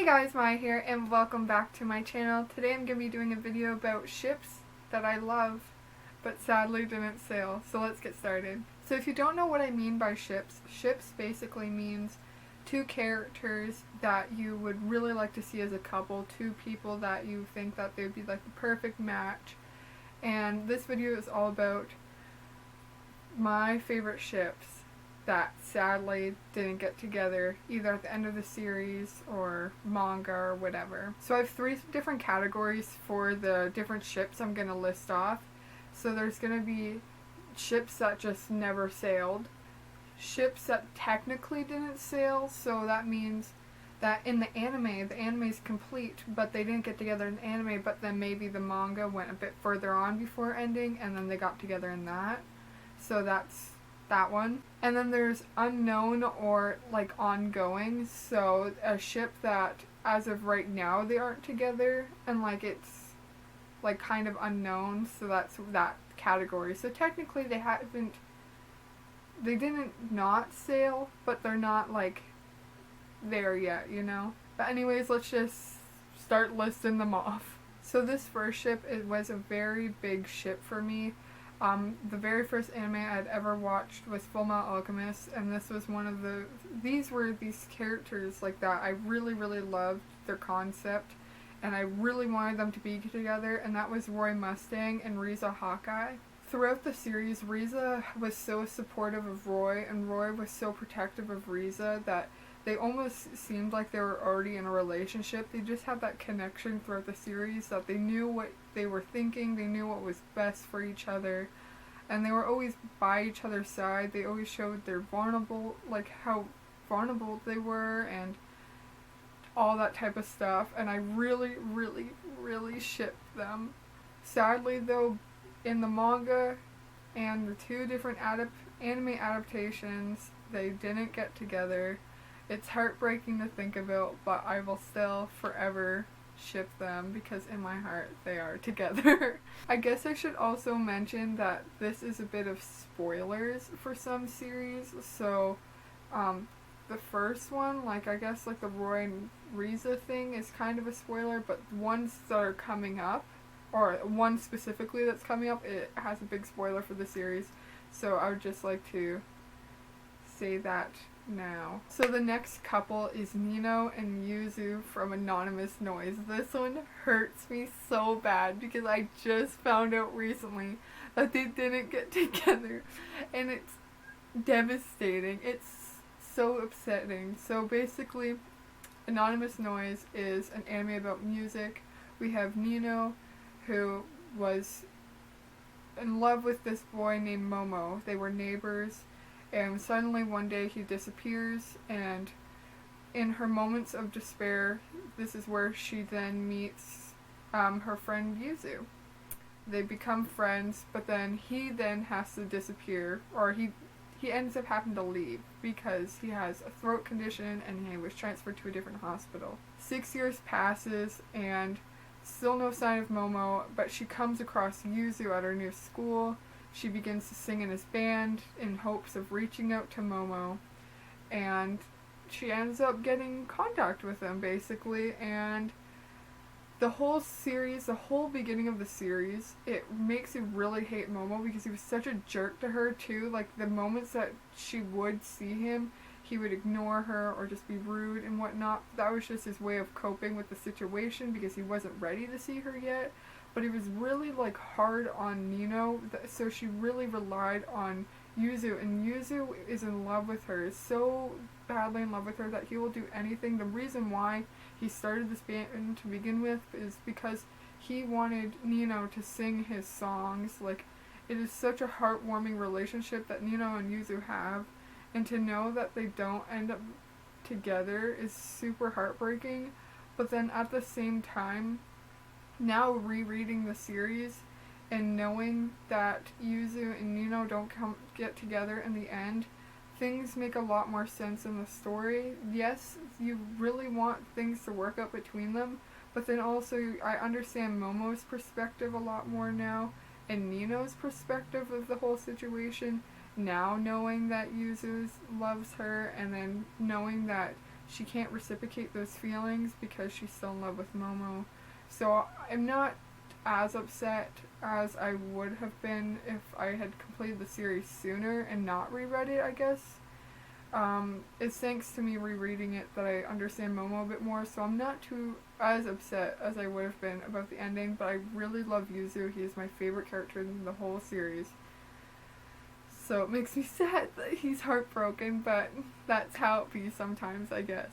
Hey guys, Maya here and welcome back to my channel. Today I'm going to be doing a video about ships that I love but sadly didn't sail. So let's get started. So if you don't know what I mean by ships basically means two characters that you would really like to see as a couple, two people that you think that they would be like the perfect match. And this video is all about my favorite ships that sadly didn't get together either at the end of the series or manga or whatever. So I have three different categories for the different ships I'm going to list off. So there's going to be ships that just never sailed, ships that technically didn't sail, so that means that in the anime is complete, but they didn't get together in the anime, but then maybe the manga went a bit further on before ending and then they got together in that. So that's that one. And then there's unknown or like ongoing, so a ship that as of right now they aren't together and like it's like kind of unknown, so that's that category. So technically they didn't not sail, but they're not like there yet, you know. But anyways, let's just start listing them off. So this first ship, it was a very big ship for me. The very first anime I'd ever watched was Fullmetal Alchemist, and this was one of these characters like that. I really, really loved their concept, and I really wanted them to be together, and that was Roy Mustang and Riza Hawkeye. Throughout the series, Riza was so supportive of Roy, and Roy was so protective of Riza that they almost seemed like they were already in a relationship. They just had that connection throughout the series that they knew what they were thinking, they knew what was best for each other, and they were always by each other's side. They always showed their how vulnerable they were and all that type of stuff, and I really, really, really shipped them. Sadly though, in the manga and the two different anime adaptations, they didn't get together. It's heartbreaking to think about, but I will still forever ship them because in my heart they are together. I guess I should also mention that this is a bit of spoilers for some series. So the first one, like I guess like the Roy and Riza thing is kind of a spoiler, but ones that are coming up, or one specifically that's coming up, it has a big spoiler for the series. So I would just like to say that now. So the next couple is Nino and Yuzu from Anonymous Noise. This one hurts me so bad because I just found out recently that they didn't get together, and it's devastating. It's so upsetting. So basically, Anonymous Noise is an anime about music. We have Nino, who was in love with this boy named Momo. They were neighbors. And suddenly one day he disappears, and in her moments of despair, this is where she then meets her friend Yuzu. They become friends, but then he then has to disappear, or he ends up having to leave because he has a throat condition and he was transferred to a different hospital. 6 years passes and still no sign of Momo, but she comes across Yuzu at her new school. She begins to sing in his band in hopes of reaching out to Momo, and she ends up getting contact with him basically, and the whole beginning of the series, it makes you really hate Momo because he was such a jerk to her too. Like the moments that she would see him, he would ignore her or just be rude and whatnot. That was just his way of coping with the situation because he wasn't ready to see her yet. But he was really like hard on Nino, so she really relied on Yuzu, and Yuzu is in love with her, so badly in love with her that he will do anything. The reason why he started this band to begin with is because he wanted Nino to sing his songs. Like, it is such a heartwarming relationship that Nino and Yuzu have, and to know that they don't end up together is super heartbreaking. But then at the same time, now rereading the series and knowing that Yuzu and Nino don't get together in the end, things make a lot more sense in the story. Yes, you really want things to work out between them, but then also I understand Momo's perspective a lot more now, and Nino's perspective of the whole situation now, knowing that Yuzu loves her, and then knowing that she can't reciprocate those feelings because she's still in love with Momo. So I'm not as upset as I would have been if I had completed the series sooner and not reread it, I guess. It's thanks to me rereading it that I understand Momo a bit more, so I'm not too as upset as I would have been about the ending, but I really love Yuzu. He is my favorite character in the whole series. So it makes me sad that he's heartbroken, but that's how it be sometimes, I guess.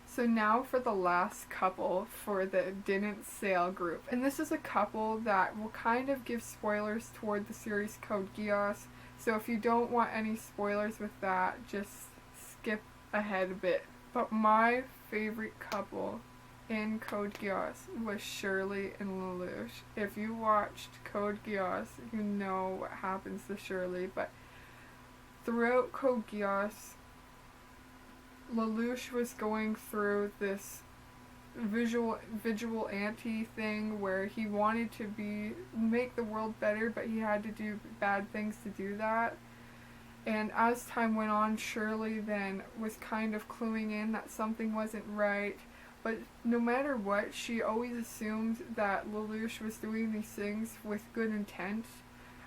So now for the last couple for the Didn't Sail group. And this is a couple that will kind of give spoilers toward the series Code Geass. So if you don't want any spoilers with that, just skip ahead a bit. But my favorite couple in Code Geass was Shirley and Lelouch. If you watched Code Geass, you know what happens to Shirley. But throughout Code Geass, Lelouch was going through this vigilante thing where he wanted to make the world better, but he had to do bad things to do that. And as time went on, Shirley then was kind of cluing in that something wasn't right. But no matter what, she always assumed that Lelouch was doing these things with good intent.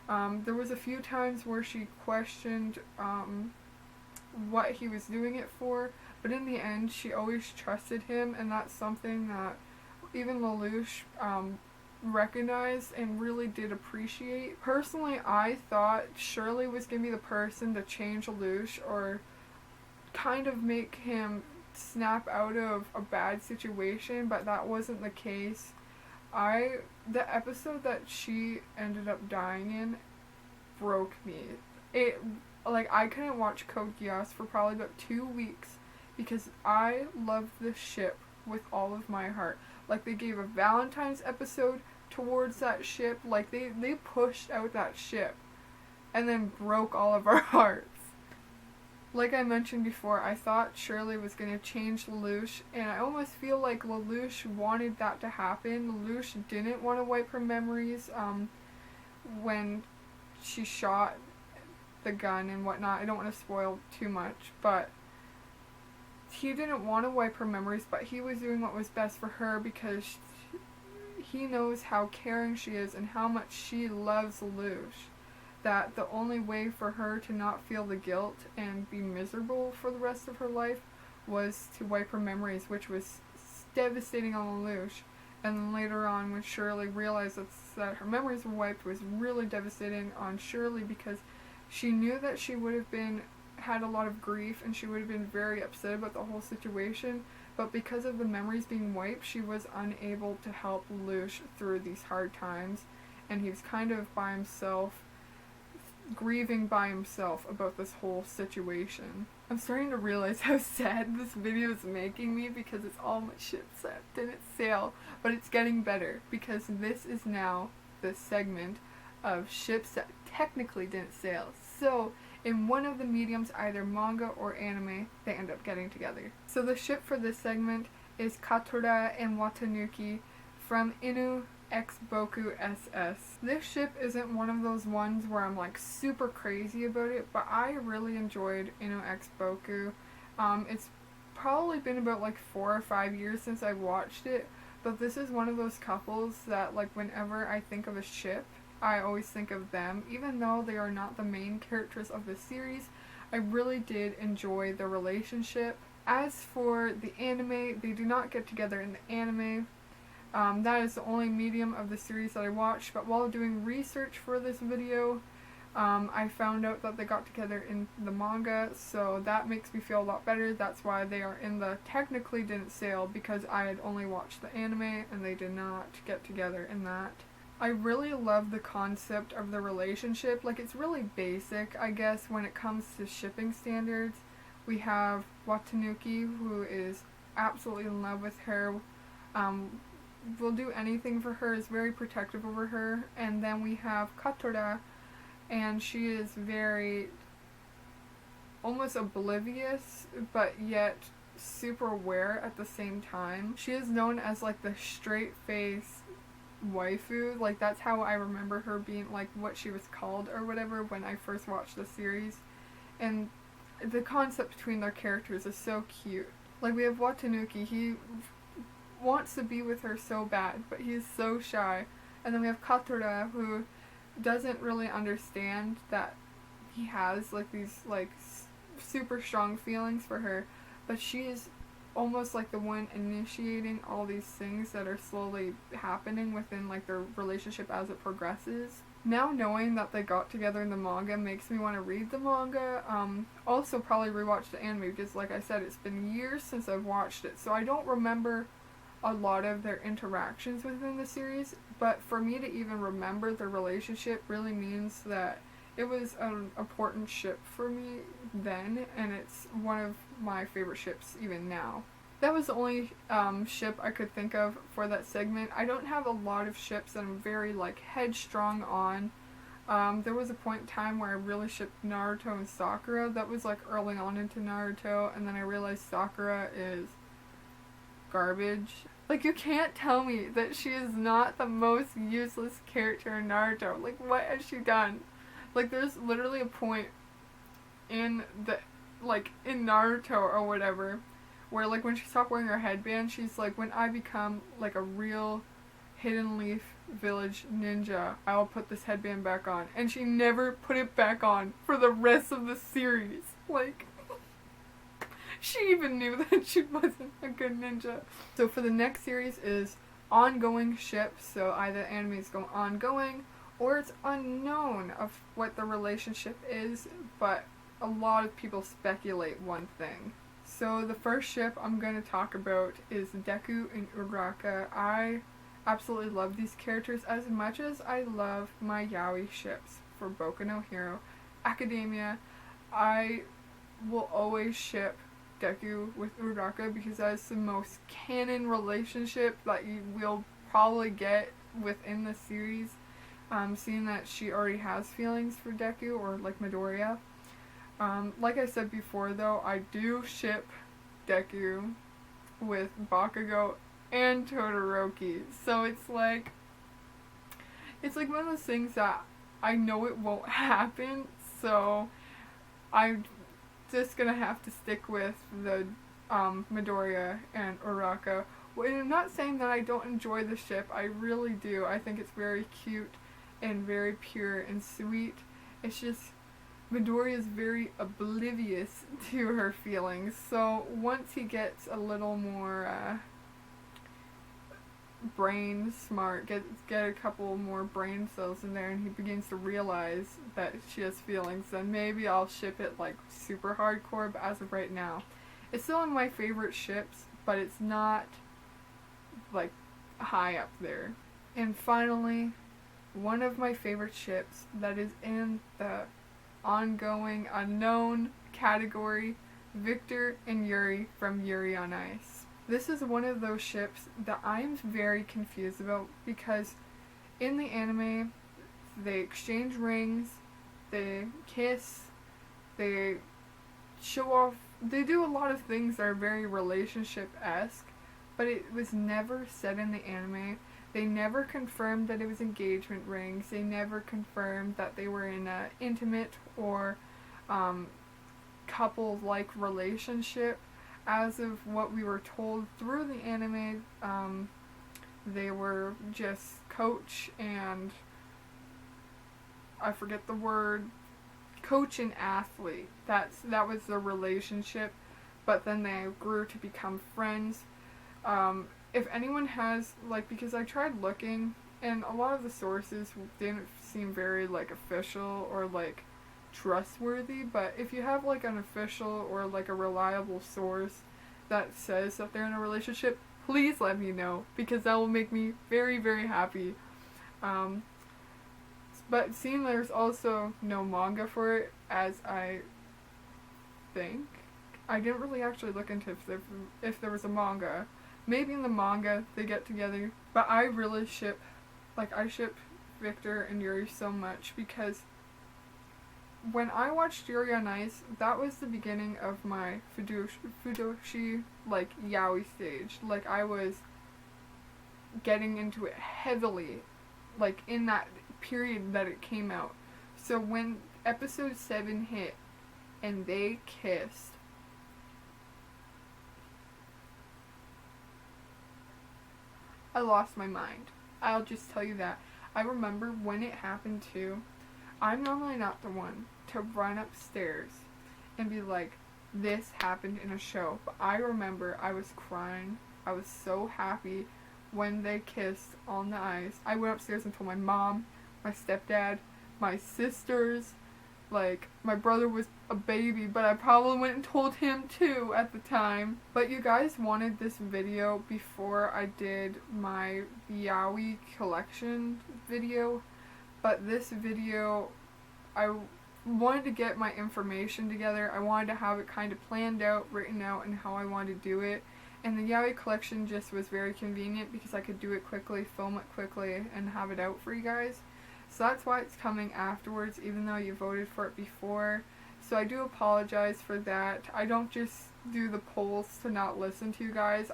There was a few times where she questioned what he was doing it for, but in the end she always trusted him, and that's something that even Lelouch recognized and really did appreciate. Personally, I thought Shirley was going to be the person to change Lelouch or kind of make him snap out of a bad situation, but that wasn't the case. The episode that she ended up dying in broke me. I couldn't watch Code Geass for probably about 2 weeks because I loved this ship with all of my heart. Like, they gave a Valentine's episode towards that ship. Like, they pushed out that ship and then broke all of our hearts. Like I mentioned before, I thought Shirley was going to change Lelouch, and I almost feel like Lelouch wanted that to happen. Lelouch didn't want to wipe her memories when she shot the gun and whatnot. I don't want to spoil too much, but he didn't want to wipe her memories, but he was doing what was best for her because he knows how caring she is and how much she loves Lelouch. That the only way for her to not feel the guilt and be miserable for the rest of her life was to wipe her memories, which was devastating on Lelouch. And then later on, when Shirley realized that her memories were wiped, was really devastating on Shirley because she knew that she would have had a lot of grief and she would have been very upset about the whole situation, but because of the memories being wiped, she was unable to help Lelouch through these hard times, and he was kind of by himself, grieving by himself about this whole situation. I'm starting to realize how sad this video is making me because it's all my ships that didn't sail, but it's getting better because this is now the segment of ships that technically didn't sail. So in one of the mediums, either manga or anime, they end up getting together. So the ship for this segment is Katora and Watanuki from Inu X Boku SS. This ship isn't one of those ones where I'm like super crazy about it, but I really enjoyed Inu X Boku. It's probably been about like 4 or 5 years since I watched it, but this is one of those couples that like whenever I think of a ship, I always think of them. Even though they are not the main characters of the series, I really did enjoy their relationship. As for the anime, they do not get together in the anime. That is the only medium of the series that I watched, but while doing research for this video, I found out that they got together in the manga, so that makes me feel a lot better. That's why they are in the technically didn't sail, because I had only watched the anime and they did not get together in that. I really love the concept of the relationship. Like, it's really basic, I guess, when it comes to shipping standards. We have Watanuki, who is absolutely in love with her, will do anything for her, is very protective over her. And then we have Katora, and she is very almost oblivious, but yet super aware at the same time. She is known as like the straight face waifu. Like, that's how I remember her being, like, what she was called or whatever when I first watched the series. And the concept between their characters is so cute. Like, we have Watanuki, he wants to be with her so bad, but he's so shy. And then we have Katora, who doesn't really understand that he has, like, these, like, super strong feelings for her, but she is almost like the one initiating all these things that are slowly happening within, like, their relationship as it progresses. Now knowing that they got together in the manga makes me want to read the manga. Also probably rewatch the anime because, like I said, it's been years since I've watched it, so I don't remember a lot of their interactions within the series, but for me to even remember their relationship really means that it was an important ship for me then, and it's one of my favorite ships even now. That was the only ship I could think of for that segment. I don't have a lot of ships that I'm very, like, headstrong on. There was a point in time where I really shipped Naruto and Sakura. That was, like, early on into Naruto, and then I realized Sakura is garbage. Like, you can't tell me that she is not the most useless character in Naruto. Like, what has she done? Like, there's literally a point in the, like, in Naruto or whatever, where, like, when she stopped wearing her headband, she's like, when I become, like, a real Hidden Leaf Village ninja, I will put this headband back on. And she never put it back on for the rest of the series. Like, she even knew that she wasn't a good ninja. So for the next series is ongoing ships, so either anime is going ongoing, or it's unknown of what the relationship is, but a lot of people speculate one thing. So the first ship I'm going to talk about is Deku and Uraraka. I absolutely love these characters as much as I love my yaoi ships for Boku no Hero Academia. I will always ship Deku with Uraraka because that is the most canon relationship that you will probably get within the series. Seeing that she already has feelings for Deku, or like Midoriya. Like I said before though, I do ship Deku with Bakugo and Todoroki. So it's like one of those things that I know it won't happen, so I'm just gonna have to stick with the Midoriya and Uraraka. And I'm not saying that I don't enjoy the ship, I really do. I think it's very cute and very pure and sweet. It's just Midoriya is very oblivious to her feelings, so once he gets a little more brain smart, get a couple more brain cells in there, and he begins to realize that she has feelings, then maybe I'll ship it like super hardcore, but as of right now, it's still one of my favorite ships, but it's not like high up there. And finally, one of my favorite ships that is in the ongoing unknown category, Victor and Yuri from Yuri on Ice. This is one of those ships that I'm very confused about because in the anime they exchange rings, they kiss, they show off, they do a lot of things that are very relationship-esque, but it was never said in the anime. They never confirmed that it was engagement rings. They never confirmed that they were in an intimate or couple-like relationship. As of what we were told through the anime, they were just coach and, I forget the word, coach and athlete. That was their relationship, but then they grew to become friends. If anyone has, like, because I tried looking, and a lot of the sources didn't seem very, like, official or, like, trustworthy, but if you have, like, an official or, like, a reliable source that says that they're in a relationship, please let me know, because that will make me very, very happy. But seeing there's also no manga for it, as I think, I didn't really actually look into if there was a manga. Maybe in the manga they get together, but I really ship Victor and Yuri so much because when I watched Yuri on Ice, that was the beginning of my Fudoshi, like, yaoi stage. Like, I was getting into it heavily, like, in that period that it came out. So when episode 7 hit and they kissed, I lost my mind. I'll just tell you that. I remember when it happened too. I'm normally not the one to run upstairs and be like, this happened in a show. But I remember I was crying. I was so happy when they kissed on the ice. I went upstairs and told my mom, my stepdad, my sisters. Like, my brother was a baby, but I probably went and told him too at the time. But you guys wanted this video before I did my YURI collection video. But this video, I wanted to get my information together. I wanted to have it kind of planned out, written out, and how I wanted to do it. And the YURI collection just was very convenient because I could do it quickly, film it quickly, and have it out for you guys. So that's why it's coming afterwards, even though you voted for it before. So I do apologize for that. I don't just do the polls to not listen to you guys.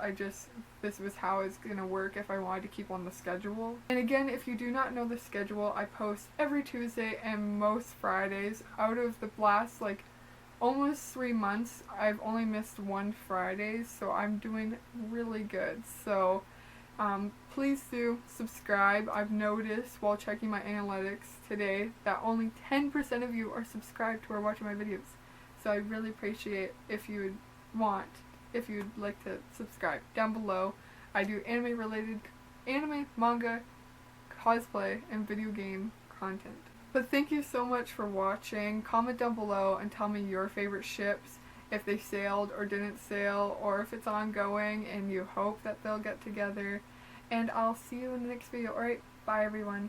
This was how it's gonna work if I wanted to keep on the schedule. And again, if you do not know the schedule, I post every Tuesday and most Fridays. Out of the last, like, almost 3 months, I've only missed 1 Friday, so I'm doing really good. So please do subscribe. I've noticed while checking my analytics today that only 10% of you are subscribed who are watching my videos. So I really appreciate if you'd like to subscribe down below. I do anime, manga, cosplay, and video game content. But thank you so much for watching. Comment down below and tell me your favorite ships, if they sailed or didn't sail, or if it's ongoing and you hope that they'll get together. And I'll see you in the next video. Alright, bye everyone.